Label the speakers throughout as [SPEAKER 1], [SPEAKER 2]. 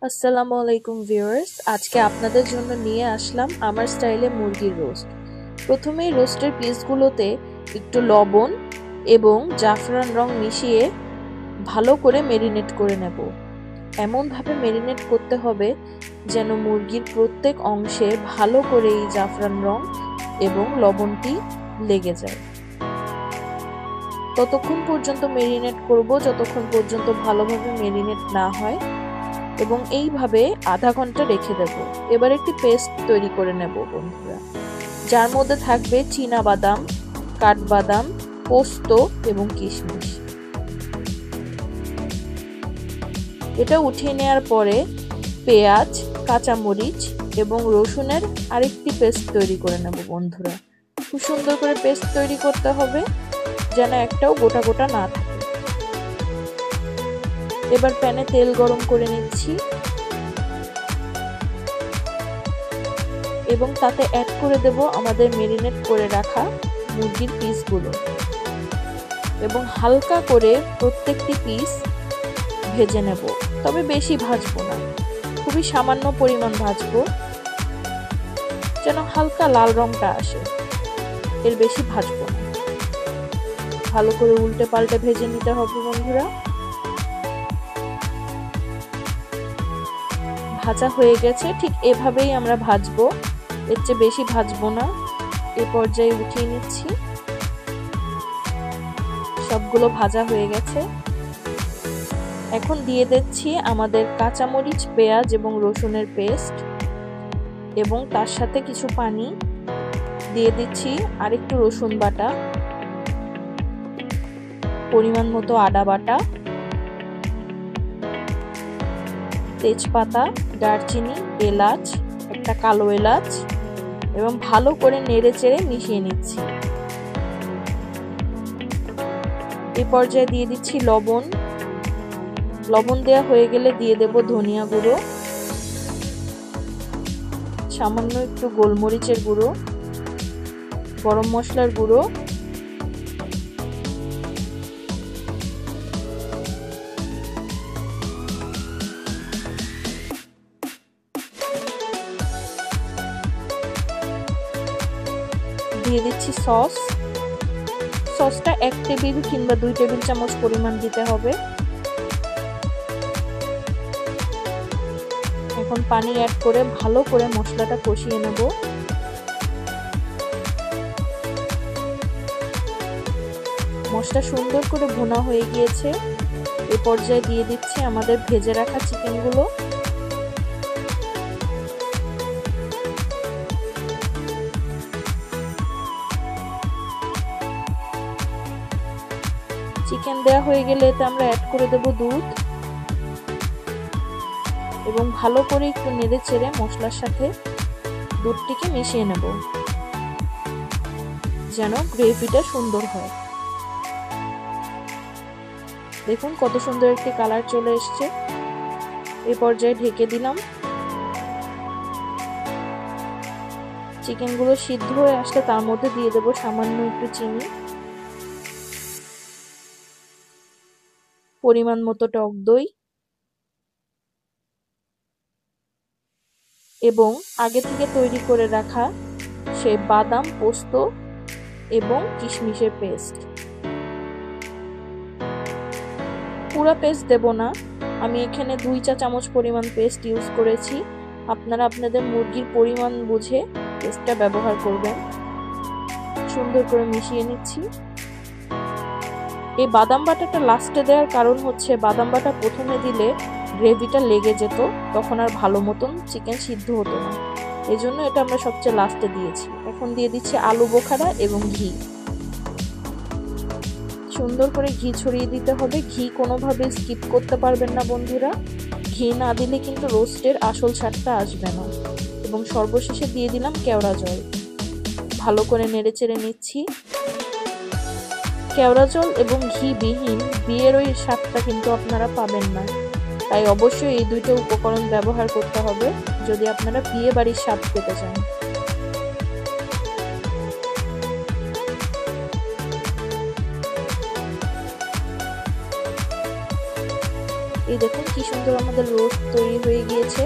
[SPEAKER 1] আসসালামু আলাইকুম ভিউয়ার্স, আজকে আপনাদের জন্য নিয়ে আসলাম আমার স্টাইলে মুরগির রোস্ট। প্রথমেই রোস্টের পিসগুলোতে একটু লবণ এবং জাফরান রং মিশিয়ে ভালো করে মেরিনেট করে নেব। এমনভাবে মেরিনেট করতে হবে যেন মুরগির প্রত্যেক অংশে ভালো করে এই জাফরান রং এবং লবণটি লেগে যায়। ততক্ষণ পর্যন্ত মেরিনেট করব যতক্ষণ পর্যন্ত ভালোভাবে মেরিনেট না হয় এবং এইভাবে আধা ঘন্টা রেখে দেব। এবার একটি পেস্ট তৈরি করে নেব বন্ধুরা, যার মধ্যে থাকবে চীনা বাদাম, কাঠবাদাম, পোস্ত এবং কিশমিশ। এটা উঠিয়ে নেওয়ার পরে পেঁয়াজ, কাঁচামরিচ এবং রসুনের আরেকটি পেস্ট তৈরি করে নেব বন্ধুরা। খুব সুন্দর করে পেস্ট তৈরি করতে হবে যেন একটাও গোটা গোটা না থাকে। এবার প্যানে তেল গরম করে নিচ্ছি এবং তাতে অ্যাড করে দেব আমাদের মেরিনেট করে রাখা মুরগির পিসগুলো এবং হালকা করে প্রত্যেকটি পিস ভেজে নেব। তবে বেশি ভাজবো না, খুবই সামান্য পরিমাণ ভাজবো যেন হালকা লাল রংটা আসে, এর বেশি ভাজবো না। ভালো করে উল্টে পাল্টে ভেজে নিতে হবে বন্ধুরা। ভাজা হয়ে গেছে, ঠিক এভাবেই আমরা ভাজবো, এর চেয়ে বেশি ভাজবো না। এ পর্যায়ে উঠিয়ে নিচ্ছি। সবগুলো ভাজা হয়ে গেছে। এখন দিয়ে দিচ্ছি আমাদের কাঁচামরিচ, পেঁয়াজ এবং রসুনের পেস্ট এবং তার সাথে কিছু পানি দিয়ে দিচ্ছি, আরেকটু রসুন বাটা, পরিমাণ মতো আদা বাটা, তেজপাতা, দারচিনি, এলাচ, একটা কালো এলাচ এবং ভালো করে নেড়ে চেড়ে মিশিয়ে নিচ্ছি। এই পর্যায়ে দিয়ে দিচ্ছি লবণ। লবণ দেওয়া হয়ে গেলে দিয়ে দেব ধনিয়া গুঁড়ো, সামান্য একটু গোলমরিচের গুঁড়ো, গরম মশলার গুঁড়ো, দিয়ে দিচ্ছি সস। সসটা 1 টেবিল কিংবা 2 টেবিল চামচ পরিমাণ দিতে হবে। এখন পানি অ্যাড করে ভালো করে মশলাটা কষিয়ে নেব। মশলা সুন্দর করে ভুনা হয়ে গিয়েছে। এই পর্যায়ে দিয়ে দিচ্ছি আমাদের ভেজে রাখা চিকেনগুলো। চিকেন দেওয়া হয়ে গেলে এতে আমরা অ্যাড করে দেব দুধ এবং ভালো করে একটু নেড়ে চেড়ে মশলার সাথে দুধটিকে মিশিয়ে নেব যেন গ্রেভিটা সুন্দর হয়। দেখুন কত সুন্দর একটি কালার চলে এসছে। এই পর্যায়ে ঢেকে দিলাম। চিকেনগুলো সিদ্ধ হয়ে আসলে তার মধ্যে দিয়ে দেব সামান্য একটু চিনি, পরিমাণ মতো টক দই এবং আগে থেকে তৈরি করে রাখা সেই বাদাম, পোস্ত এবং কিশমিশের পেস্ট। পুরো পেস্ট দেব না, আমি এখানে 2 চা চামচ পরিমাণ পেস্ট ইউজ করেছি। আপনারা আপনাদের মুরগির পরিমাণ বুঝে পেস্টটা ব্যবহার করবেন। সুন্দর করে মিশিয়ে নিচ্ছি। এই বাদাম বাটাটা লাস্টে দেওয়ার কারণ হচ্ছে বাদাম বাটা প্রথমে দিলে গ্রেভিটা লেগে যেত, তখন আর ভালো মতন চিকেন সিদ্ধ হতো না, এজন্য এটা আমরা সবচেয়ে লাস্টে দিয়েছি। এখন দিয়ে দিচ্ছি আলু বোখারা এবং ঘি। সুন্দর করে ঘি ছড়িয়ে দিতে হবে। ঘি কোনোভাবে স্কিপ করতে পারবেন না বন্ধুরা, ঘি না দিলে কিন্তু রোস্টের আসল স্বাদটা আসবে না। এবং সর্বশেষে দিয়ে দিলাম কেওড়া জল। ভালো করে নেড়ে চেড়ে নিচ্ছি। কেওড়া জল এবং ঘি বিহীন বিয়ের ওই স্বাদটা কিন্তু আপনারা পাবেন না, তাই অবশ্যই এই দুইটা উপকরণ ব্যবহার করতে হবে যদি আপনারা বিয়ে বাড়ির স্বাদ পেতে চান। এই দেখুন কি সুন্দর আমাদের রোস্ট তৈরি হয়ে গিয়েছে।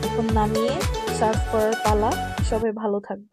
[SPEAKER 1] এখন নামিয়ে সার্ভ করার পালা। সবাই ভালো থাকবেন।